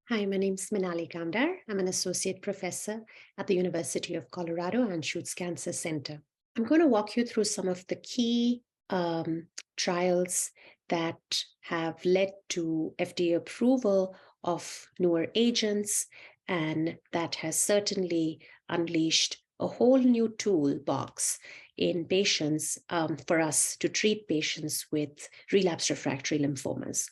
Hi, my name is Manali Kamdar. I'm an associate professor at the University of Colorado Anschutz Cancer Center. I'm going to walk you through some of the key trials that have led to FDA approval of newer agents, and that has certainly unleashed a whole new toolbox in patients for us to treat patients with relapsed refractory lymphomas.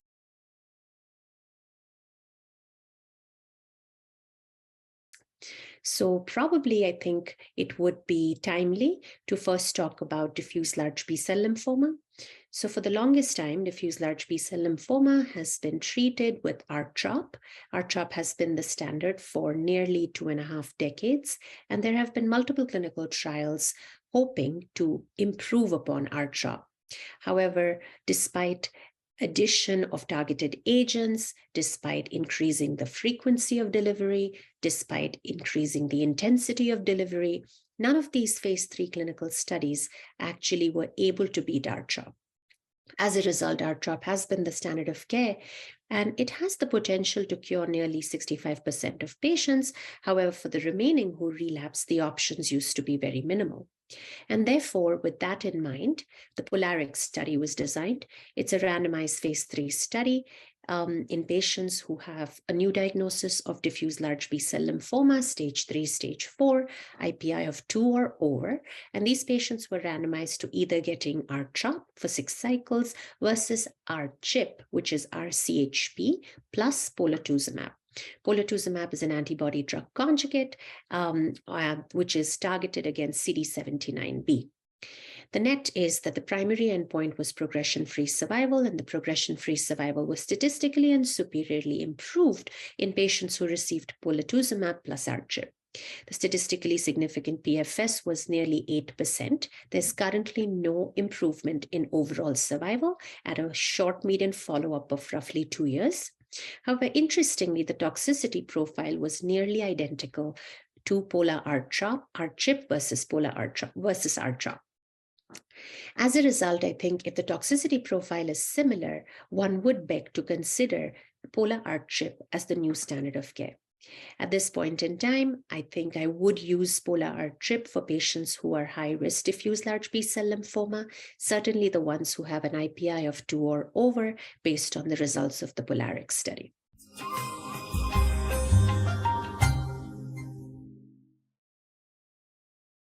So probably I think it would be timely to first talk about diffuse large B-cell lymphoma. So for the longest time, diffuse large B-cell lymphoma has been treated with R-CHP. R-CHP has been the standard for nearly 2.5 decades, and there have been multiple clinical trials hoping to improve upon R-CHP. However, despite addition of targeted agents, despite increasing the frequency of delivery, despite increasing the intensity of delivery, none of these phase 3 clinical studies actually were able to beat R-CHP. As a result, R-CHP has been the standard of care, and it has the potential to cure nearly 65% of patients. However, for the remaining who relapse, the options used to be very minimal. And therefore, with that in mind, the POLARIX study was designed. It's a randomized phase 3 study in patients who have a new diagnosis of diffuse large B-cell lymphoma, stage 3, stage 4, IPI of 2 or over. And these patients were randomized to either getting R-CHP for 6 cycles versus R-CHP, which is R-CHP, plus Polatuzumab. Polatuzumab is an antibody drug conjugate, which is targeted against CD79B. The net is that the primary endpoint was progression-free survival, and the progression-free survival was statistically and superiorly improved in patients who received Polatuzumab plus R-CHP. The statistically significant PFS was nearly 8%. There's currently no improvement in overall survival at a short median follow-up of roughly 2 years. However, interestingly, the toxicity profile was nearly identical to R-CHP versus R-CHP. As a result, I think if the toxicity profile is similar, one would beg to consider R-CHP as the new standard of care. At this point in time, I think I would use R-CHP for patients who are high-risk diffuse large B-cell lymphoma, certainly the ones who have an IPI of 2 or over based on the results of the POLARIX study.